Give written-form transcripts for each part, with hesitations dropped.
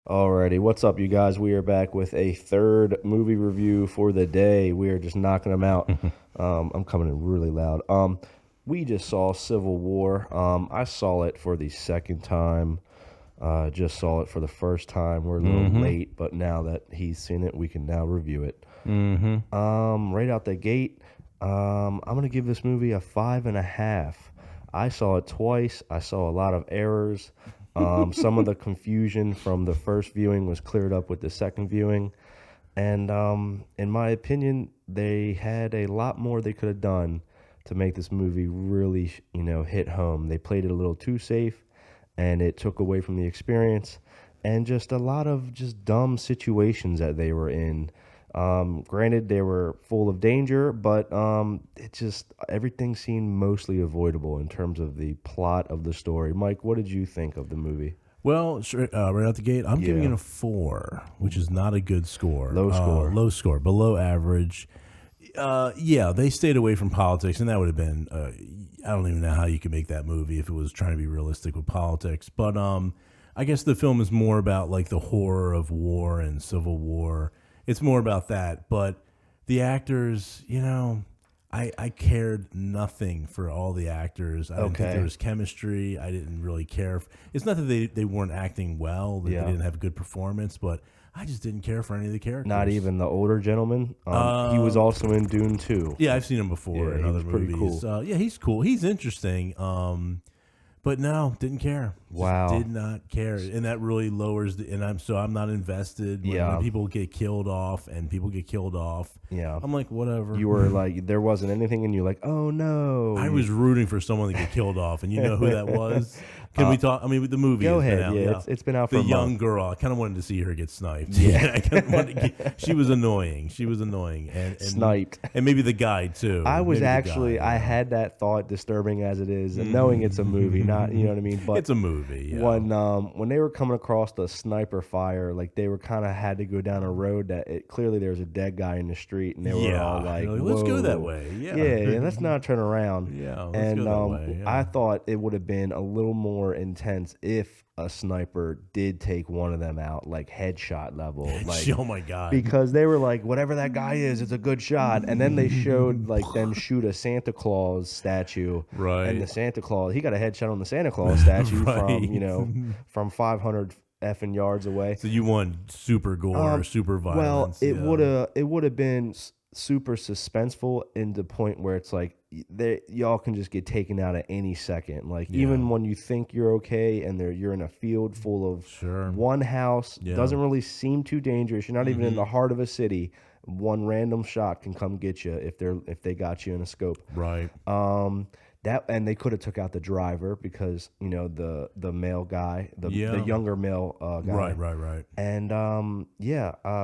Alrighty, what's up, you guys? We are back with a third movie review for the day. We are just knocking them out. I'm coming in really loud. We just saw Civil War. I saw it for the second time. Just saw it for the first time. We're a little late, but now that he's seen it, we can now review it. Right out the gate, I'm gonna give this movie a 5.5. I saw it twice. I saw a lot of errors. Some of the confusion from the first viewing was cleared up with the second viewing. And in my opinion, they had a lot more they could have done to make this movie really, hit home. They played it a little too safe, and it took away from the experience. And just a lot of just dumb situations that they were in. Granted, they were full of danger, but it just everything seemed mostly avoidable in terms of the plot of the story. Mike, what did you think of the movie? Well, right out the gate, I'm giving it a 4, which is not a good score. Low score, below average. Yeah, they stayed away from politics, and that would have been. I don't even know how you could make that movie if it was trying to be realistic with politics. But I guess the film is more about like the horror of war and civil war. It's more about that, but the actors, I cared nothing for all the actors. I didn't think there was chemistry. I didn't really care. It's not that they weren't acting well, that they didn't have a good performance, but I just didn't care for any of the characters. Not even the older gentleman. He was also in Dune 2. Yeah, I've seen him before in other movies. Cool. Yeah, he's cool. He's interesting. But no, didn't care. Wow. Did not care. And that really lowers I'm not invested when people get killed off Yeah. I'm like, whatever. You were like, there wasn't anything in you like, oh no. I was rooting for someone to get killed off, and you know who that was? Can we talk? I mean, the movie. Go ahead. Out, yeah, it's been out for the a young month. girl. I kind of wanted to see her get sniped. Yeah, I kind of wanted she was annoying. And sniped. And maybe the guy too. I was actually, I had that thought, disturbing as it is, and knowing it's a movie, not, you know what I mean. But it's a movie. Yeah. When they were coming across the sniper fire, like they were kind of had to go down a road that clearly there was a dead guy in the street, and they were all like, let's go that way. Yeah, let's not turn around. Yeah, let's go that way. I thought it would have been a little more intense if a sniper did take one of them out, like headshot level. Like, oh my god! Because they were like, whatever that guy is, it's a good shot. And then they showed like them shoot a Santa Claus statue, right? And the Santa Claus, he got a headshot on the Santa Claus statue from 500 effing yards away. So you want super gore, super violence? Well, it would have been super suspenseful in the point where it's like y'all can just get taken out at any second. Like even when you think you're okay and you're in a field full of one house, doesn't really seem too dangerous. You're not even in the heart of a city. One random shot can come get you if they got you in a scope. Right. And they could have took out the driver because the male guy, the younger male guy. Right. And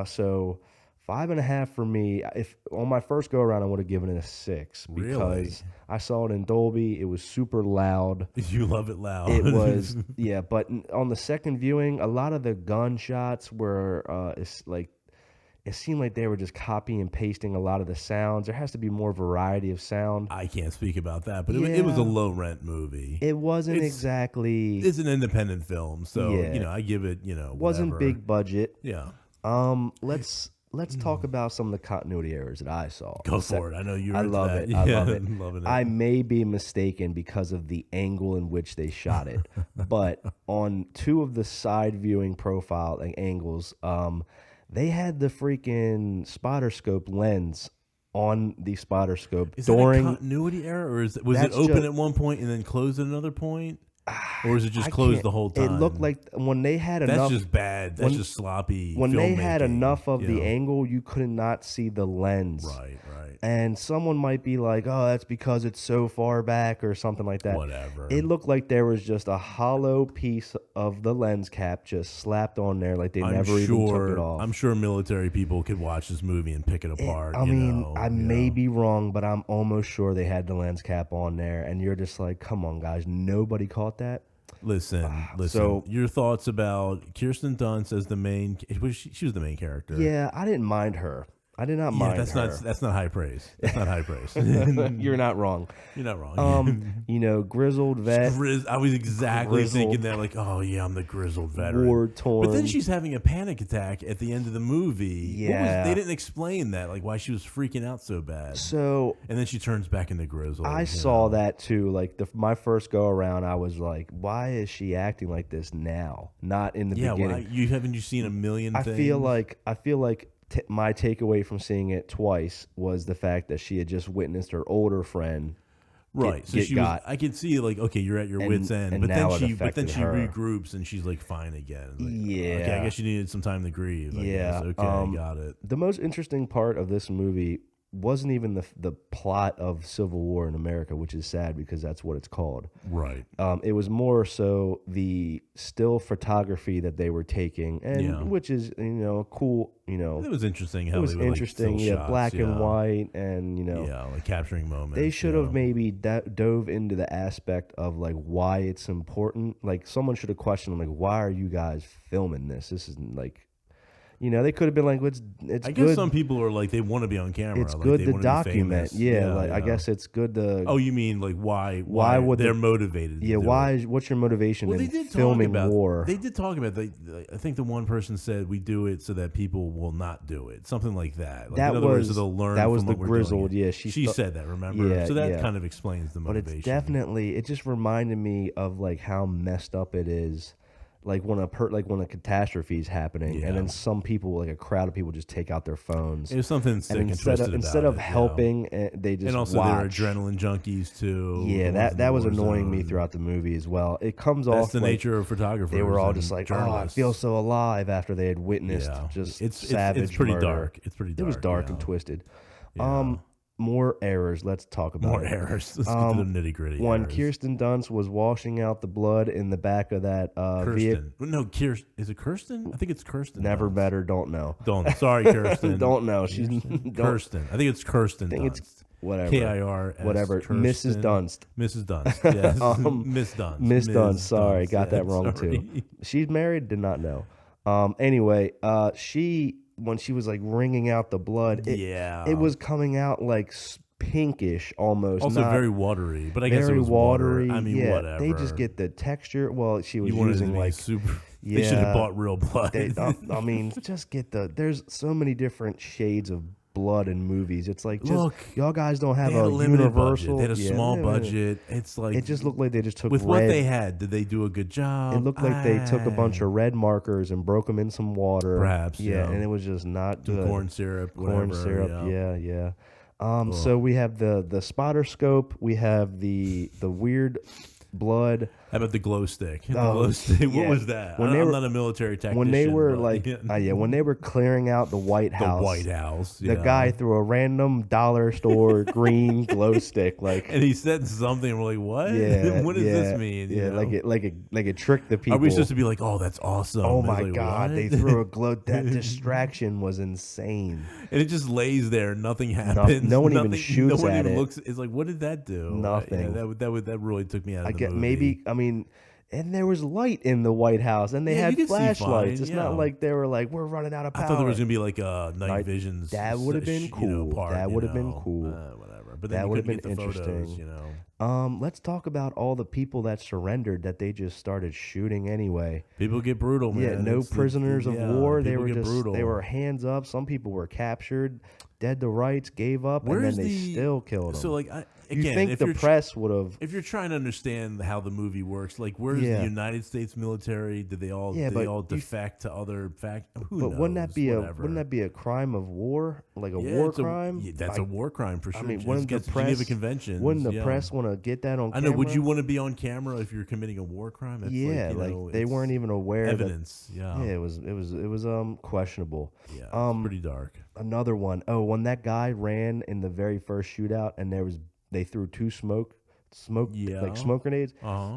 so 5.5 for me. If on my first go around, I would have given it a 6 because I saw it in Dolby. It was super loud. You love it loud. It was, yeah. But on the second viewing, a lot of the gunshots were, it seemed like they were just copying and pasting a lot of the sounds. There has to be more variety of sound. I can't speak about that, but it was a low rent movie. It wasn't exactly. It's an independent film, so I give it. Wasn't big budget. Yeah. Let's talk about some of the continuity errors that I saw. Go for it. I know you're into love that. it. I love it. I'm loving it. I may be mistaken because of the angle in which they shot it, but on two of the side viewing profile angles, they had the freaking spotter scope lens on the spotter scope. Is that a continuity error, or was it open at one point and then closed at another point? Or is it just closed the whole time? It looked like when they had enough. That's just bad. That's just sloppy. When they had enough of the know? angle, you could not see the lens. Right. And someone might be like, "Oh, that's because it's so far back," or something like that. Whatever. It looked like there was just a hollow piece of the lens cap just slapped on there, like they never even took it off. I'm sure military people could watch this movie and pick it apart. I may be wrong, but I'm almost sure they had the lens cap on there, and you're just like, "Come on, guys, nobody caught that." Listen. So your thoughts about Kirsten Dunst as the main? She was the main character. Yeah, I didn't mind her. I did not Yeah, mind her. that's not high praise. That's not high praise. You're not wrong. You're not wrong. Grizzled vet, I was exactly grizzled, thinking that, like, oh yeah, I'm the grizzled veteran. war torn. But then she's having a panic attack at the end of the movie. Yeah. They didn't explain that, like why she was freaking out so bad. So, and then she turns back into grizzled. I saw that too. Like my first go around, I was like, why is she acting like this now? Not in the beginning. Haven't you seen a million things? I feel like my takeaway from seeing it twice was the fact that she had just witnessed her older friend right. So she was, I could see, like, okay, you're at your wit's end, but then she regroups and she's like fine again. Like, yeah. Okay, I guess she needed some time to grieve. I guess. Okay, got it. The most interesting part of this movie wasn't even the plot of Civil War in America, which is sad because that's what it's called. Right. It was more so the still photography that they were taking, and which is cool. It was interesting. How it was interesting. Like, shots, black and white, and like capturing moments. They should have maybe dove into the aspect of like why it's important. Like someone should have questioned them, like, why are you guys filming this? This isn't like. They could have been like, it's I good. guess some people are like, they want to be on camera. It's like, good they to want document. To be famous. I guess it's good to. Oh, you mean like why would they're motivated? Yeah, what's your motivation in filming war? They did talk about. I think the one person said we do it so that people will not do it. Something like that. Like, in other words, they'll learn. That was the grizzled. Yeah, she said that. Remember? Yeah, so that kind of explains the motivation. But it's definitely. It just reminded me of like how messed up it is. Like when a catastrophe is happening, and then some people, like a crowd of people, just take out their phones. It was something sick and twisted instead of helping, they just and also watch. They're adrenaline junkies too. Yeah, that was annoying me throughout the movie as well. It comes off. That's the nature of photographers. They were all just like, "Oh, I feel so alive" after they had witnessed savage It's pretty murder. dark. It's pretty dark. It was dark and twisted. More errors. Let's talk about more errors. Let's get to the nitty gritty. When Kirsten Dunst was washing out the blood in the back of that Kirsten. No, Kirsten. Is it Kirsten? I think it's Kirsten. Never met her. Don't know. Sorry, Kirsten. Don't know. She's Kirsten. I think it's Kirsten. I think it's whatever. K-I-R. Whatever. Kirsten. Mrs. Dunst. Mrs. Dunst. Yes. Miss Dunst. Miss Dunst. Sorry, got that wrong too. She's married. Did not know. Anyway, when she was like wringing out the blood, it was coming out like pinkish almost. Also very watery, but I guess it was watery. Water. I mean, whatever. They just get the texture. Well, she was using like super. Yeah, they should have bought real blood. I mean, just get there's so many different shades of blood in movies. It's like, look, y'all guys don't have a universal. Budget. They had a small budget. It's like it just looked like they just took with what they had. Did they do a good job? It looked like they took a bunch of red markers and broke them in some water. Perhaps, and it was just not good. Corn syrup, whatever. Yeah. So we have the spotter scope. We have the weird blood. How about the glow stick? The glow stick. What was that? I'm not a military tactician. When they were when they were clearing out the White House, the guy threw a random dollar store green glow stick, and he said something. And we're like, what? Yeah, what does this mean? Like it tricked the people. Are we supposed to be like, oh, that's awesome? Oh my god, they threw a glow. That distraction was insane. And it just lays there. Nothing happens. No one even shoots no one at even it. Looks. It's like, what did that do? Nothing. That really took me out of the movie. And there was light in the White House, and they had flashlights. It's not like they were like, we're running out of power. I thought there was gonna be like a night vision. That would have been cool. That would have been cool. Whatever. But that would have been interesting. Photos, let's talk about all the people that surrendered that they just started shooting anyway. People get brutal, man. Yeah, no prisoners of war. They were hands up. Some people were captured, dead to rights, gave up, and then they still killed them. So like, you think the press would have? If you're trying to understand how the movie works, like where's the United States military? Did they all defect to other factions? Who knows? Wouldn't that be a crime of war? Like a war crime? That's a war crime for sure. I mean, wouldn't the press want to get that on camera? I know. Would you want to be on camera if you're committing a war crime? That's they weren't even aware. Evidence. It was questionable. Yeah, it's pretty dark. Another one. Oh, when that guy ran in the very first shootout, and they threw two smoke grenades.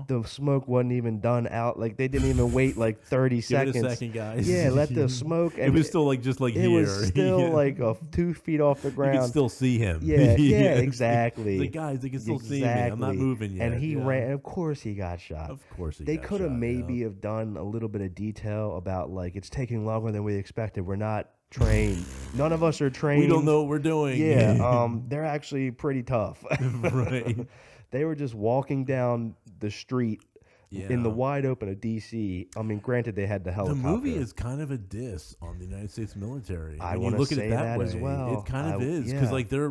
The smoke wasn't even done out. Like they didn't even wait like 30 seconds. Give it a second, guys. Yeah, let the smoke. And it was still like it here. Was still like 2 feet off the ground. You could still see him. Yeah, exactly. Like guys, they can still see me. I'm not moving yet. And he ran. Of course, he got shot. Of course, they could have maybe have done a little bit of detail about like it's taking longer than we expected. We're not trained. None of us are trained. We don't know what we're doing. Yeah, they're actually pretty tough. Right. They were just walking down the street in the Yeah. wide open of D.C. I mean, granted, they had the The helicopter. movie is kind of a diss on the United States military. I When you wanna look at say it that that way, as well. it kind of is yeah. because like they're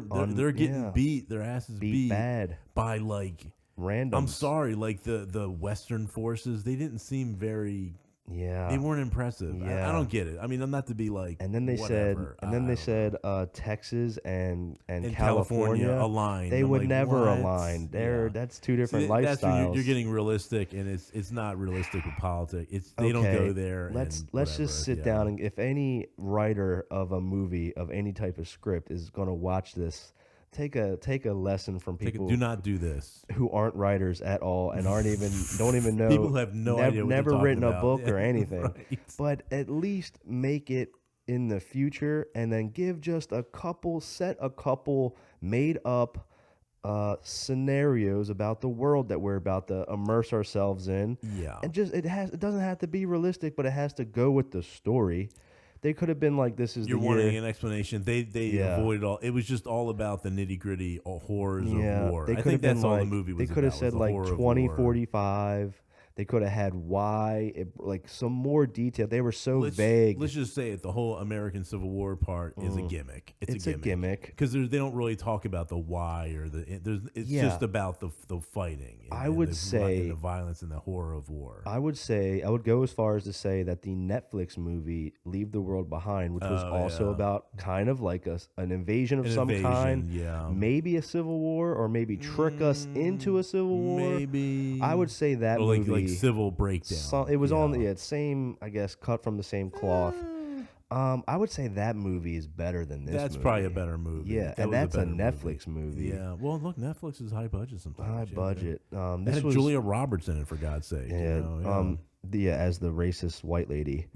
getting yeah. beat, their asses beat bad. by like Random. I'm sorry, like the Western forces, they didn't seem very. Yeah. They weren't impressive. Yeah. I don't get it. I mean, I'm not to be like. And then they whatever. said, Texas and And California aligned. They I'm would like, never what? align. Yeah. That's two different See, that's where lifestyles. you're getting realistic, and it's not realistic with politics. They don't go there. Let's and just whatever, sit yeah. down, and if any writer of a movie of any type of script is going to watch this, take a lesson from people. Do not do this. Who aren't writers at all and don't even know. People have no idea what never they're written talking a about. book Yeah, or anything. right. But at least make it in the future, and then give just a couple made up scenarios about the world that we're about to immerse ourselves in. Yeah. And just it doesn't have to be realistic, but it has to go with the story. They could have been like, this is You're the wanting year. an explanation. They Yeah. avoided all. It was just all about the nitty gritty horrors Yeah, of war. they I could think have been that's all like, the movie was they could have about, was said the like horror of 2045. They could have had why, like some more detail. They were so war. vague. Let's just say it. The whole American Civil War part is a gimmick. It's a gimmick. because they don't really talk about the why or the. It's Yeah. just about the fighting. I would the, say- and the violence and the horror of war. I would go as far as to say that the Netflix movie Leave the World Behind, which was also yeah. about kind of like an invasion of An some invasion, kind, yeah. maybe a civil war, or maybe trick us into a civil war. Maybe I would say that or movie. like civil breakdown. It was on yeah. the same, I guess, cut from the same cloth. I would say that movie is better than this. That's movie. probably a better movie. Yeah, That and was that's a better Netflix movie. Yeah. Well, look, Netflix is high budget sometimes. High yeah. budget. It This had was Julia Roberts in it, for God's sake. yeah, you know, as the racist white lady.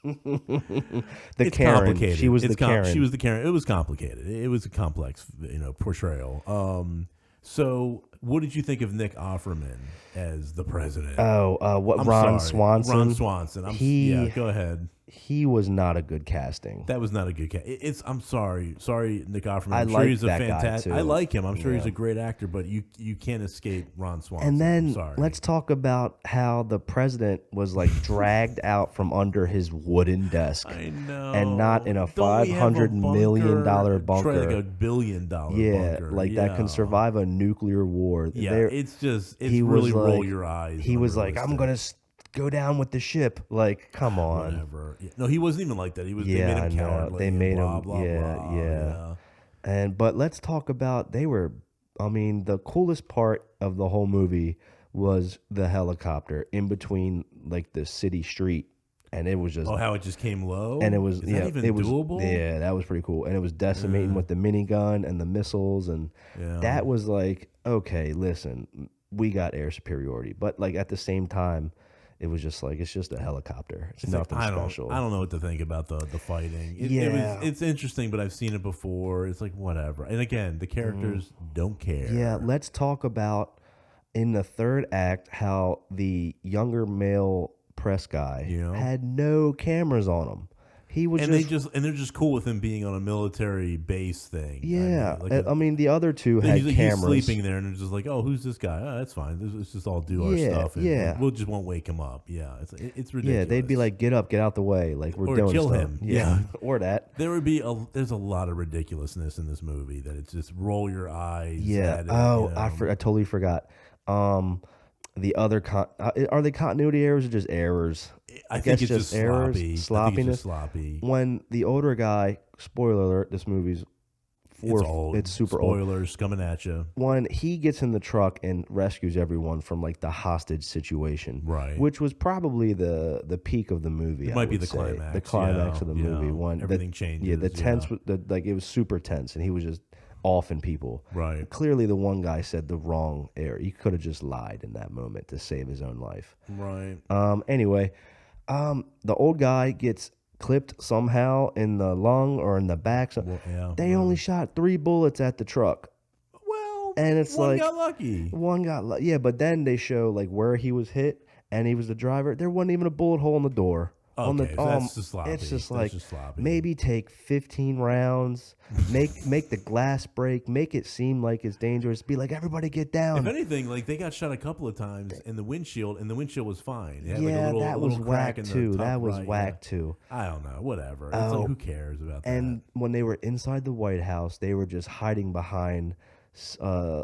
It's Karen. complicated. She was It's the Karen. She was the Karen. It was complicated. It was a complex, portrayal. So, what did you think of Nick Offerman as the president? What I'm Ron sorry. Swanson? Ron Swanson. Yeah, go ahead. He was not a good casting. That was not a good cast. I'm sorry, Nick Offerman. I I'm sure like he's a that guy, fantastic. too. I like him. I'm sure he's Yeah. a great actor, but you can't escape Ron Swanson. And then I'm sorry. let's talk about how the president was like dragged out from under his wooden desk. I know. And not in a Don't we have $500 million bunker. Try like $1 billion Yeah, bunker. like that can survive a nuclear war. Yeah, There- it's he really was roll like- your eyes. He was like, I'm gonna go down with the ship. Like, come on. Whatever. Yeah. No, he wasn't even like that. He was. Yeah, they I made him know. cowardly. They and made blah, him. Blah, Yeah, blah, yeah. But let's talk about the coolest part of the whole movie was the helicopter in between like the city street, and it was just Oh, how it just came low. and it was Is yeah, that even it was doable? yeah, that was pretty cool, and it was decimating with the minigun and the missiles, and that was like, okay, listen, we got air superiority, but like at the same time, it was just like it's just a helicopter. It's nothing special. I don't know what to think about the fighting. It's interesting, but I've seen it before. It's like whatever. And again, the characters don't care. Yeah, let's talk about in the third act how the younger male press guy had no cameras on him. He was and they're just cool with him being on a military base thing. Yeah, I mean the other two had he's cameras. sleeping there, and they're just like, "Oh, who's this guy? Oh, that's fine. Let's just all do our stuff. And yeah. we'll just won't wake him up. Yeah, it's ridiculous. Yeah, they'd be like, "Get up, get out the way, like we're Or doing kill stuff." him. Yeah, or that. There's a lot of ridiculousness in this movie that it's just roll your eyes. Yeah. At it, I totally forgot. The other are they continuity errors or just errors? I think it's just errors, sloppy. sloppiness. I think it's just sloppy. When the older guy, spoiler alert, this movie's It's old. It's super old. Spoilers coming at you. When he gets in the truck and rescues everyone from like the hostage situation, Right. Which was probably the peak of the movie. It might be the climax. The climax of the movie. When everything changes. Yeah, the tense. Like it was super tense, and he was just offing people. Right. Clearly, the one guy said the wrong air. He could have just lied in that moment to save his own life. Right. Anyway, the old guy gets clipped somehow in the lung or in the back. They only shot 3 bullets at the truck. Well, and it's one like got lucky. One got yeah, but then they show like where he was hit, and he was the driver. There wasn't even a bullet hole in the door. on the Okay, so that's just sloppy. it's just That's like just sloppy. maybe take 15 rounds, make the glass break, make it seem like it's dangerous. Be like, everybody get If down. anything, like they got shot a couple of times in the windshield, and the windshield was fine. It had like Yeah, a that was little crack whack in the too. top That was right. whack Yeah. too. I don't know. Whatever. It's like Oh, who cares about that? and when they were inside the White House, they were just hiding behind,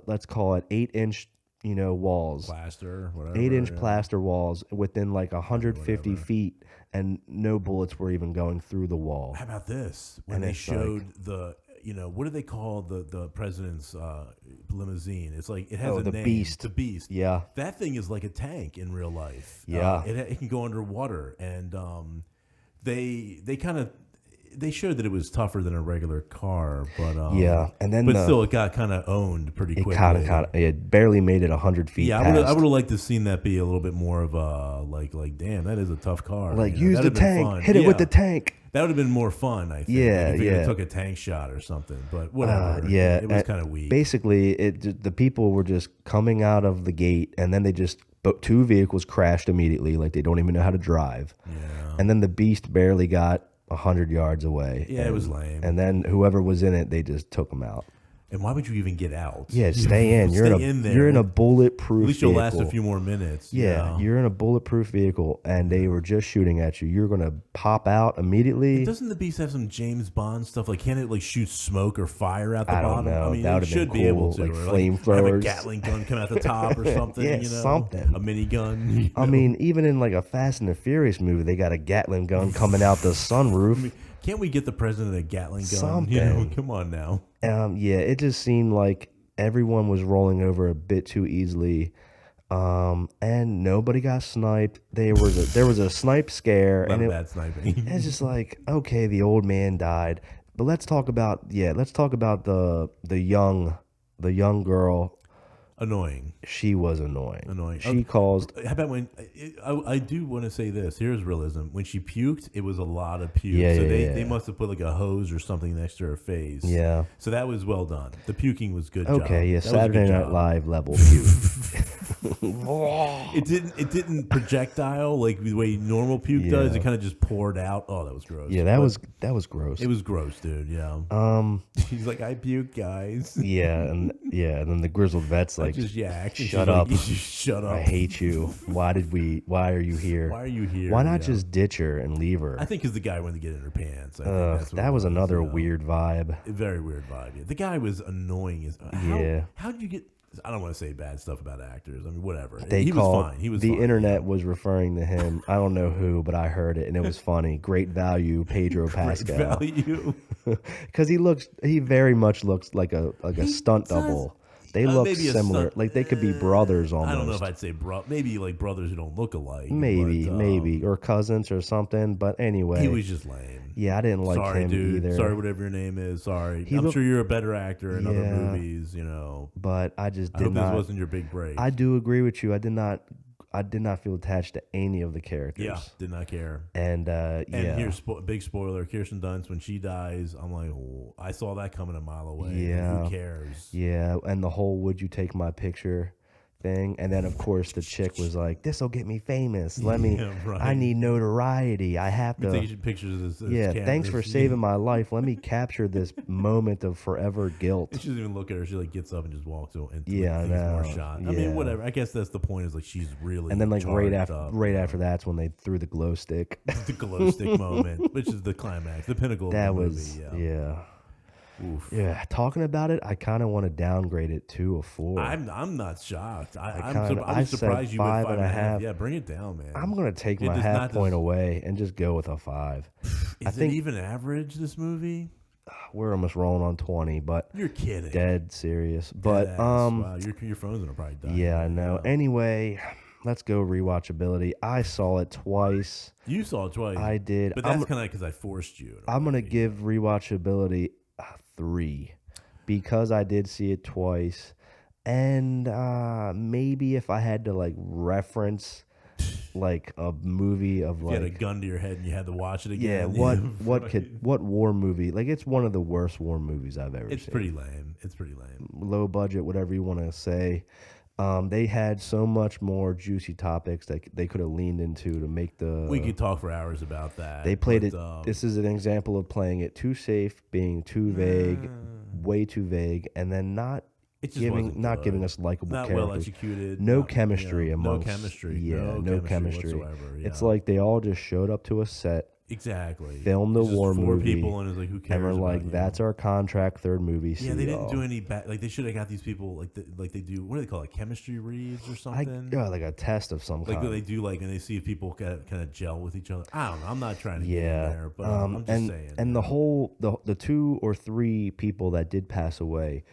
let's call it 8-inch, walls, Plaster, whatever. 8-inch yeah. plaster walls within like 150 whatever. feet, and no bullets were even going through the wall. How about this? When And they it's showed what do they call the president's limousine? It's like it has Oh, a the name. Beast. The Beast. Yeah. That thing is like a tank in real life. Yeah. It can go underwater, and they kind of they showed that it was tougher than a regular car, but Yeah, and then still it got kind of owned pretty it quickly. it barely made it 100 feet Yeah, past. I would have liked to seen that be a little bit more of a like damn, that is a tough car. Like, you know? use the That'd have been tank, fun. hit it with Yeah. the tank. That would have been more fun, I think. Yeah, like if yeah. it took a tank shot or something, but whatever. Yeah, it was kind of weak. Basically, the people were just coming out of the gate, and then two vehicles crashed immediately, like they don't even know how to drive. Yeah, And then the Beast barely got 100 yards away. Yeah, it was lame. And then whoever was in it, they just took him out. and why would you even get out? Yeah, stay in. Stay in there. You're in a bulletproof. At least you'll vehicle. last a few more minutes. Yeah, you're in a bulletproof vehicle, and they were just shooting at you. You're gonna pop out immediately. Doesn't the Beast have some James Bond stuff? Like, can it like shoot smoke or fire out the I don't bottom? know. I mean, That it would've been should be able cool, to. like or, have a flamethrowers. Gatling gun come out the top or something. Yeah, something. A minigun. you I know? mean, even in like a Fast and the Furious movie, they got a Gatling gun coming out the sunroof. Can't we get the president a Gatling gun? Something. Come on now. Yeah, it just seemed like everyone was rolling over a bit too easily, and nobody got sniped. There was a snipe scare, Not and bad sniping. it's just like, okay, the old man died, but let's talk about the young girl. Annoying. She was annoying. Annoying. She caused. How about when I do want to say this? Here's realism. When she puked, it was a lot of puke. Yeah, so yeah, they yeah. must have put like a hose or something next to her face. Yeah. So that was well done. The puking was good. job. Okay, yeah, That was a good Saturday Night job. Live level puke. It didn't projectile like the way normal puke does. It kind of just poured out. Oh, that was gross. Yeah, that was gross. It was gross, dude. Yeah. He's like, I puke, guys. Yeah, and then the grizzled vet's like, Just yak. And shut she's up. Like, shut up. I hate you. Why are you here? Why are you here? Why not Yeah. just ditch her and leave her? I think because the guy wanted to get in her pants. I think that's what That it was another you know. weird vibe. A very weird vibe. Yeah. The guy was annoying as Yeah. How did you get? I don't want to say bad stuff about actors. I mean, whatever. They he called, was fine. He was the fine. internet was referring to him. I don't know who, but I heard it and it was funny. Great value, Pedro Great Pascal. value. Because he very much looks like a stunt double. They look maybe a similar, stunt- like they could be brothers almost. I don't know if I'd say maybe like brothers who don't look alike. Maybe, but, maybe, or cousins or something. But anyway, he was just lame. yeah, I didn't like Sorry, him dude. either. Sorry, whatever your name is. Sorry. I'm looked- sure you're a better actor in other Yeah. movies. You know. But I just I did hope not. this wasn't your big break. I do agree with you. I did not feel attached to any of the characters. yeah, did not care. And And yeah, here's big spoiler: Kirsten Dunst, when she dies, I'm like, oh, I saw that coming a mile away. Yeah. Who cares? yeah, and the whole "would you take my picture" thing, and then of course the chick was like, "This will get me famous. Let me. Yeah, right. I need notoriety. I have to." Taking pictures as Yeah, cameras. thanks for saving my life. Let me capture this moment of forever guilt. She doesn't even look at her. She like gets up and just walks away. And Yeah, I takes more know. shot. I Yeah. mean, whatever. I guess that's the point. Is like she's really And then like right charged after up, right you know. after that's when they threw the glow stick. the glow stick moment, which is the climax, the pinnacle. That of the was movie. yeah. Oof. Yeah, talking about it, I kind of want to downgrade it to a 4. I'm not shocked. I I'm said surprised you went 5.5. Yeah, bring it down, man. I'm gonna take It my does half not point des- away and just go with a 5. Is think- it even average? This movie? We're almost rolling on 20, but You're kidding. dead serious. But Deadass. Wow, your phone's gonna probably die. yeah, I know. Anyway, let's go rewatchability. I saw it twice. You saw it twice. I did. But that's kind of because I forced you. I'm gonna give rewatchability a 3 because I did see it twice, and maybe if I had to like reference like a movie of You had a like gun to your head and you had to watch it yeah, again. what war movie, like it's one of the worst war movies I've ever It's seen. pretty lame. It's pretty lame. Low budget, whatever you want to say. They had so much more juicy topics that they could have leaned into to make the. We could talk for hours about that. They played but, it. This is an example of playing it too safe, being too vague, way too vague, and then not it just wasn't giving good. us likable Not characters. well executed. No not, chemistry no amongst. chemistry. Yeah, no chemistry whatsoever. Yeah. It's like they all just showed up to a set. Exactly. Filmed a It's just war four movie, people, and it's like, who cares? and we're like, about you? that's our contract, third movie. Yeah, they didn't do any bad. Like they should have got these people like they do. What do they call it? Chemistry reads or something? Like a test of some Like kind. they do, and they see if people kind of gel with each other. I don't know. I'm not trying to get in Yeah, there, but I'm just saying. And the 2 or 3 people that did pass away,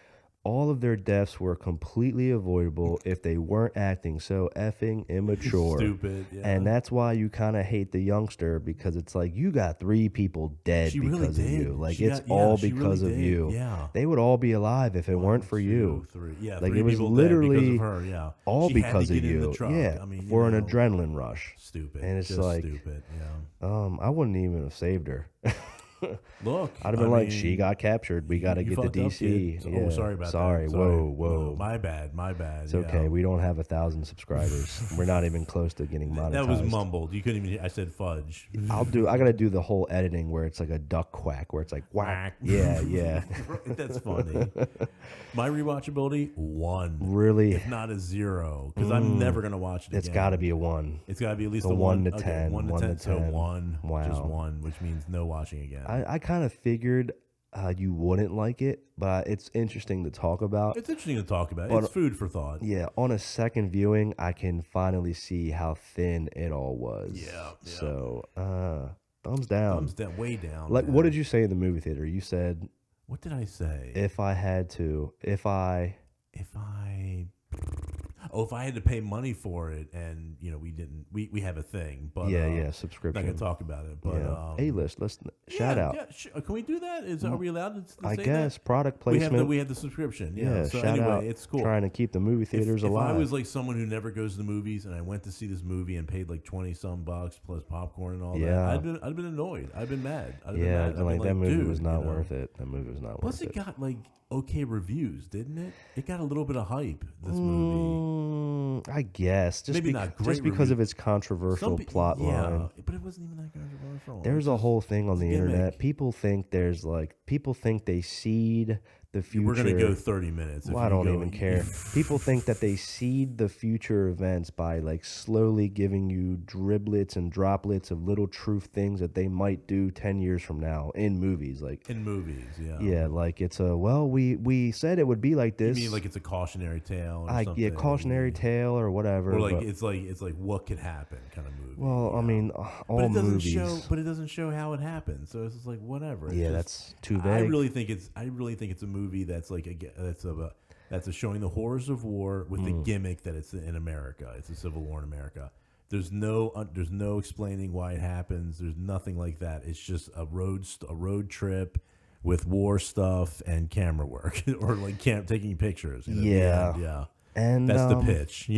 all of their deaths were completely avoidable if they weren't acting so effing immature. Stupid, yeah. And that's why you kind of hate the youngster, because it's like, you got 3 people dead She because really of did. you. Like, She it's got- yeah, all she because really of did. you. Yeah. They would all be alive if it weren't for 1, you. 2, 3. Yeah, Like, 3 it was people dead literally because of her. Yeah, all She had to because of get in you. the truck. Yeah, I mean, for you an know, adrenaline rush. Stupid. And it's just like, stupid. Yeah. I wouldn't even have saved her. Look, I'd have been I like, mean, she got captured. We got to you get to fucked up, DC. kid. Yeah. Oh, sorry about Sorry. that. Whoa. No, my bad. It's okay. We don't have 1,000 subscribers. We're not even close to getting monetized. That was mumbled. You couldn't even. I said fudge. I gotta do the whole editing where it's like a duck quack, where it's like whack. Yeah. That's funny. My rewatchability 1, Really, if not a 0, because I'm never gonna watch it. it's again. got to be a 1. It's got to be at least a a 1 to Okay, 10, 1 to 1 to 10. So 10. 1. Wow. Just 1, which means no watching again. I kind of figured you wouldn't like it, but it's interesting to talk about. It's interesting to talk about. But- It's food for thought. Yeah, on a second viewing, I can finally see how thin it all was. Yeah. So, thumbs down. Thumbs down, way down. Like, man. what did you say in the movie theater? You said, What did I say? if I had to, if I had to pay money for it, and we didn't, we have a thing, but yeah, not subscription. gonna talk about it, but Yeah. A-list, let's shout out. Yeah, can we do that? Are we allowed to I say guess that? product We have placement. the subscription. Yeah, So shout anyway, out. it's cool. Trying to keep the movie theaters if alive. I was like someone who never goes to the movies, and I went to see this movie and paid like $20-some plus popcorn and all Yeah. that, I'd been annoyed. I'd been mad. Yeah, I'd been like that movie dude, was not worth it. That movie was not Plus, worth it it. got like okay reviews, didn't it? It got a little bit of hype. This movie. I guess just Maybe not great just because reviews. of its controversial plot line. but it wasn't even that controversial. There's a whole thing on the gimmick. internet. People think they seed the future. We're gonna go 30 minutes. Well, I don't even care. People think that they seed the future events by like slowly giving you driblets and droplets of little truth things that they might do 10 years from now in movies. Like in movies, yeah. yeah, like it's we said it would be like this. You mean like it's a cautionary tale or something? Yeah, cautionary tale or whatever. Or like but- it's like what could happen kind of movie. well, I mean, all but it doesn't movies. But it doesn't show how it happened. So it's just like whatever. It's Yeah, just- that's too I vague. really think it's a movie that's like that's a showing the horrors of war with the gimmick that it's in America. It's a civil war in America. There's no explaining why it happens. There's nothing like that. It's just a road trip with war stuff and camera work or like taking pictures. Yeah. Yeah. And That's the pitch,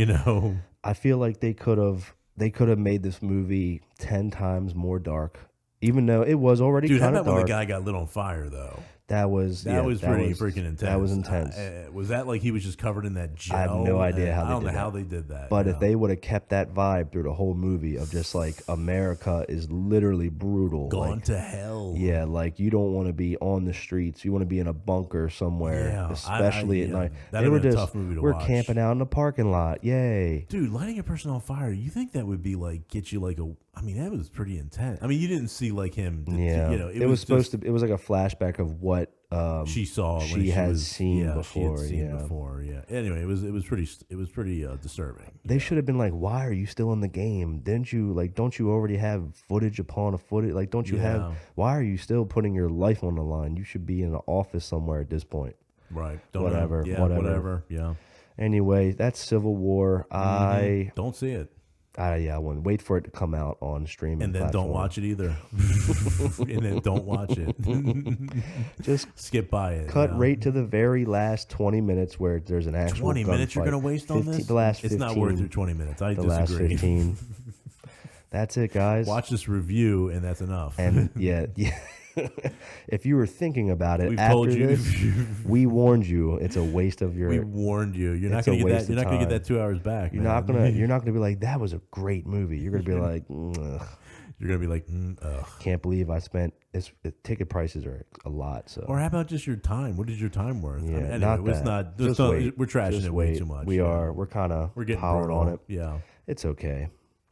I feel like they could have made this movie 10 times more dark, even though it was already Dude, how kind of about when dark. the guy got lit on fire though? That was Pretty freaking intense. That was intense. Was that like he was just covered in that gel? I have no idea how I they don't did know that. how they did that. But yeah. if they would have kept that vibe through the whole movie of just like America is literally brutal, gone like, to hell. yeah, like you don't want to be on the streets. You want to be in a bunker somewhere, Yeah, especially at night. That'd They were have been a just tough movie to we're watch. camping out in the parking lot. Yay! Dude, lighting a person on fire, you think that would be like get you like I mean, that was pretty intense. I mean, you didn't see like him. Yeah, it was supposed to. It was like a flashback of what she saw. When she had was, seen yeah, before. She had seen yeah. before. Yeah. Anyway, it was pretty disturbing. They should have been like, "Why are you still in the game? Didn't you don't you already have footage upon a footage? Like, don't you have? Why are you still putting your life on the line? You should be in an office somewhere at this point." Right. Whatever. Yeah, whatever. Yeah. Anyway, that's Civil War. I Don't see it. I wouldn't wait for it to come out on streaming. And then platform. don't watch it either. And then don't watch it. Just skip by it. cut yeah. right to the very last 20 minutes where there's an actual 20 minutes you're gunfight. going to waste on 15 this? The last 15. It's not worth your 20 minutes. I The disagree. last 15. That's it, guys. Watch this review, and that's enough. And yeah. If you were thinking about it We've after told you. this, we warned you. It's a waste of your. We warned you. You're not It's a going to get that. waste You're of not going to get time. that 2 hours back. You're man. not gonna. You're not gonna be like, that was a great movie. You're gonna be like, ugh, You're going to be like, ugh. can't believe I spent. Ticket prices are a lot. So. Or how about just your time? What is your time worth? Yeah, anyway, not it's that. not. Just not wait. We're trashing Just it way wait. too much. We yeah. are. We're kind of We're getting piling brutal. on it. Yeah, It's okay.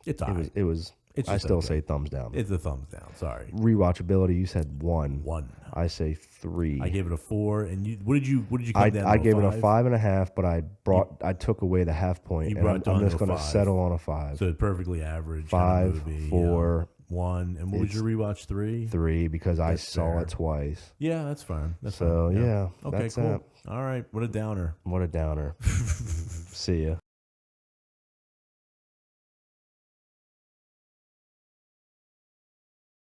it's all It right. was. It was. It's I just still okay. say thumbs down. It's a thumbs down. Sorry. Rewatchability. You said 1. 1. I say 3. I gave it a 4, and you. What did you come down? I to gave it a 5? 5.5, but I took away the half point, You and brought it I'm down just to a going to 5. settle on a 5. So it's perfectly average. 5, movie, 4, 1, and what was it's your rewatch? 3. 3 because I That's saw fair. it twice. Yeah, that's fine. That's So fine. yeah, Okay, that's cool. it. All right. What a downer. What a downer. See ya.